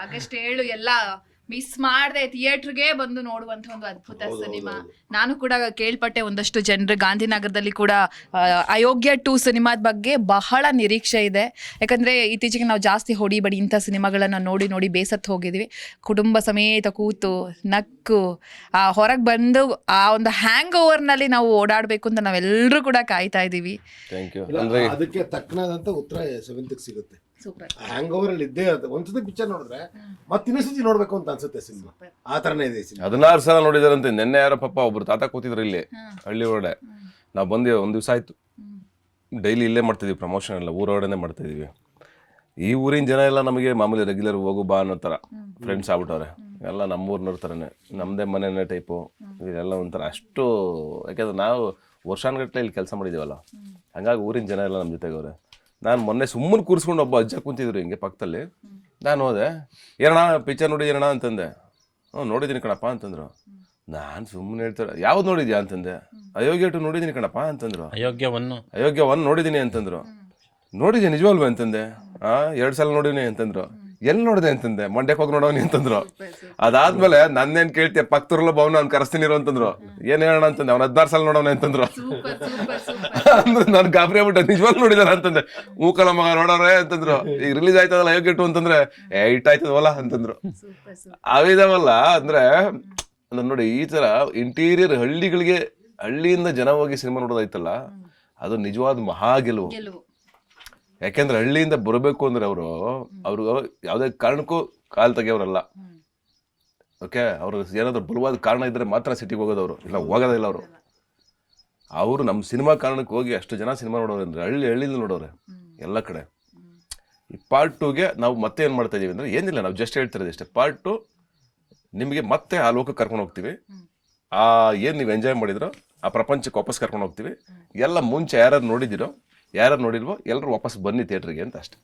August 7 ಎಲ್ಲ miss ಮಾಡದೆ ಥಿಯೇಟರ್ಗೆ ಬಂದು ನೋಡುವಂತ ಒಂದು ಅದ್ಭುತ ಸಿನಿಮಾ. ನಾನು ಕೂಡ ಕೇಳ್ಪಟ್ಟೆ ಒಂದಷ್ಟು ಜನರು ಗಾಂಧಿನಗರದಲ್ಲಿ ಕೂಡ ಅಯೋಗ್ಯ 2 ಸಿನಿಮಾದ ಬಗ್ಗೆ ಬಹಳ ನಿರೀಕ್ಷೆ ಇದೆ. ಯಾಕಂದ್ರೆ ಇತ್ತೀಚೆಗೆ ನಾವು ಜಾಸ್ತಿ ಹೊಡಿಬಡಿ ಇಂಥ ಸಿನಿಮಾಗಳನ್ನ ನೋಡಿ ನೋಡಿ ಬೇಸತ್ತು ಹೋಗಿದ್ವಿ. ಕುಟುಂಬ ಸಮೇತ ಕೂತು ನಕ್ಕು ಹೊರಗೆ ಬಂದು ಆ ಒಂದು ಹ್ಯಾಂಗ್ ಓವರ್ನಲ್ಲಿ ನಾವು ಓಡಾಡಬೇಕು ಅಂತ ನಾವೆಲ್ಲರೂ ಕೂಡ ಕಾಯ್ತಾ ಇದ್ದೀವಿ. ಅದಕ್ಕೆ ತಕ್ಕನಾದಂತ ಉತ್ತರ 7th ಸಿಗುತ್ತೆ. ಸೂಪರ್. ಹ್ಯಾಂಗ್ ಓವರ್ ಅಲ್ಲಿ ಇದ್ದೇ ಒಂದ್ಸತಿ ಪಿಕ್ಚರ್ ನೋಡಿದ್ರೆ ಮತ್ತೆ ಇನ್ನೊಂದ್ಸತಿ ನೋಡ್ಬೇಕು ಅಂತ ಅನ್ಸುತ್ತೆ ಸಿನಿಮಾ. ಆ ತರನೇ ಇದೆ ಸಿನಿಮಾ. 16 ಸಲ ನೋಡಿದಾರಂತೆ. ನಿನ್ನೆ ಯಾರೋ ಪಾಪ ಒಬ್ರು ತಾತ ಕೂತಿದ್ರು ಇಲ್ಲಿ ಹಳ್ಳಿ ಒಳಗಡೆ. ನಾವು ಬಂದು ಒಂದ್ ದಿವಸ ಆಯ್ತು. ಡೈಲಿ ಇಲ್ಲೇ ಮಾಡ್ತಿದ್ವಿ ಪ್ರಮೋಷನ್ ಎಲ್ಲ, ಊರೊಳಗಡೆ ಮಾಡ್ತಾ ಇದೀವಿ. ಈ ಊರಿನ ಜನ ಎಲ್ಲ ನಮಗೆ ಮಾಮೂಲಿ ರೆಗ್ಯುಲರ್ ಹೋಗು ಬಾ ಅನ್ನೋ ಥರ ಫ್ರೆಂಡ್ಸ್ ಆಗ್ಬಿಟ್ಟವ್ರೆ. ಎಲ್ಲ ನಮ್ಮೂರ್ನವ್ರ ಥರನೇ, ನಮ್ಮದೇ ಮನೆಯೇ ಟೈಪು. ಇದೆಲ್ಲ ಒಂಥರ ಅಷ್ಟು, ಯಾಕೆಂದ್ರೆ ನಾವು ವರ್ಷಾನುಗಟ್ಟಲೆ ಇಲ್ಲಿ ಕೆಲಸ ಮಾಡಿದ್ದೀವಲ್ಲ, ಹಂಗಾಗಿ ಊರಿನ ಜನ ಎಲ್ಲ ನಮ್ಮ ಜೊತೆಗೆ ಅವ್ರೆ. ನಾನು ಮೊನ್ನೆ ಸುಮ್ಮನೆ ಕೂರಿಸ್ಕೊಂಡು ಒಬ್ಬ ಅಜ್ಜ ಕುಂತಿದ್ರು ಹಿಂಗೆ ಪಕ್ಕದಲ್ಲಿ. ನಾನು ಹೋದೆ, ಏನಣ್ಣ ಪಿಕ್ಚರ್ ನೋಡಿದ್ದೀರಣ್ಣ ಅಂತಂದೆ. ನೋಡಿದ್ದೀನಿ ಕಣಪ್ಪ ಅಂತಂದ್ರು. ನಾನು ಸುಮ್ಮನೆ ಹೇಳ್ತಾರೆ, ಯಾವ್ದು ನೋಡಿದ್ಯಾ ಅಂತಂದೆ. ಅಯೋಗ್ಯ 2 ನೋಡಿದ್ದೀನಿ ಕಣಪ್ಪ ಅಂತಂದ್ರು. ಅಯೋಗ್ಯ 1 ನೋಡಿದ್ದೀನಿ ಅಂತಂದ್ರು. ನೋಡಿದ್ಯಾ ನಿಜವಲ್ವ ಅಂತಂದೆ. 2 ಸಲ ನೋಡಿನಿ ಅಂತಂದ್ರು. ಎಲ್ಲಿ ನೋಡಿದೆ ಅಂತಂದೆ. ಮಂಡ್ಯಕ್ಕೆ ಹೋಗಿ ನೋಡೋನಿ ಅಂತಂದ್ರು. ಅದಾದ್ಮೇಲೆ ನನ್ನೇನ್ ಕೇಳ್ತೀಯ, ಪಕ್ಕದೂರಲ್ಲ ಭವನ ಅವ್ನು ಕರೆಸ್ತೀನಿ ಅಂತಂದ್ರು. ಏನ್ ಹೇಳೋಣ ಅಂತಂದೆ. ಅವ್ನು 16 ಸಲ ನೋಡೋಣ ಅಂತಂದ್ರು. ಅಂದ್ರೆ ನಾನು ಗಾಬರಿ ಆಗ್ಬಿಟ್ಟೆ. ನಿಜವಾಗ್ಲೂ ನೋಡಿದಾರ ಅಂತಂದೆ. ಮೂಕಲ ಮಗ ನೋಡೋರೆ ಅಂತಂದ್ರು. ಈಗ ರಿಲೀಸ್ ಆಯ್ತದಲ್ಲ ಅಯೋಗ್ಯ 2 ಅಂತಂದ್ರೆ ಇಟ್ ಆಯ್ತದವಲ್ಲ ಅಂತಂದ್ರು. ಅವಿದಾವಲ್ಲ ಅಂದ್ರೆ ನೋಡಿ, ಈ ತರ ಇಂಟೀರಿಯರ್ ಹಳ್ಳಿಗಳಿಗೆ, ಹಳ್ಳಿಯಿಂದ ಜನ ಹೋಗಿ ಸಿನಿಮಾ ನೋಡೋದಾಯ್ತಲ್ಲ, ಅದು ನಿಜವಾದ ಮಹಾ ಗೆಲುವು. ಯಾಕೆಂದ್ರೆ ಹಳ್ಳಿಯಿಂದ ಬರಬೇಕು ಅಂದ್ರೆ ಅವರು ಯಾವುದೇ ಕಾರಣಕ್ಕೂ ಕಾಲ್ ತೆಗಿಯೋರಲ್ಲ. ಓಕೆ, ಅವ್ರು ಏನಾದ್ರು ಬಲವಾದ ಕಾರಣ ಇದ್ರೆ ಮಾತ್ರ ಸಿಟಿಗೆ ಹೋಗೋದವ್ರು, ಇಲ್ಲ ಹೋಗೋದಿಲ್ಲ ಅವರು. ಅವರು ನಮ್ಮ ಸಿನಿಮಾ ಕಾರಣಕ್ಕೆ ಹೋಗಿ ಅಷ್ಟು ಜನ ಸಿನಿಮಾ ನೋಡೋರು ಅಂದ್ರೆ ಹಳ್ಳಿಯಿಂದ ನೋಡೋರೆ ಎಲ್ಲ ಕಡೆ. ಈ ಪಾರ್ಟ್ 2ಗೆ ನಾವು ಮತ್ತೆ ಏನು ಮಾಡ್ತಾ ಇದೀವಿ ಅಂದ್ರೆ, ಏನಿಲ್ಲ, ನಾವು ಜಸ್ಟ್ ಹೇಳ್ತಿರೋದು ಇಷ್ಟೇ. ಪಾರ್ಟ್ 2 ನಿಮಗೆ ಮತ್ತೆ ಆ ಲೋಕಕ್ಕೆ ಕರ್ಕೊಂಡು ಹೋಗ್ತೀವಿ. ಏನು ನೀವು ಎಂಜಾಯ್ ಮಾಡಿದ್ರೋ ಆ ಪ್ರಪಂಚಕ್ಕೆ ವಾಪಸ್ ಕರ್ಕೊಂಡು ಹೋಗ್ತೀವಿ. ಎಲ್ಲ ಮುಂಚೆ ಯಾರು ನೋಡಿದಿರೋ, ಯಾರು ನೋಡಿಲ್ವೋ ಎಲ್ಲರೂ ವಾಪಸ್ ಬನ್ನಿ ಥಿಯೇಟ್ರಿಗೆ ಅಂತ ಅಷ್ಟೇ.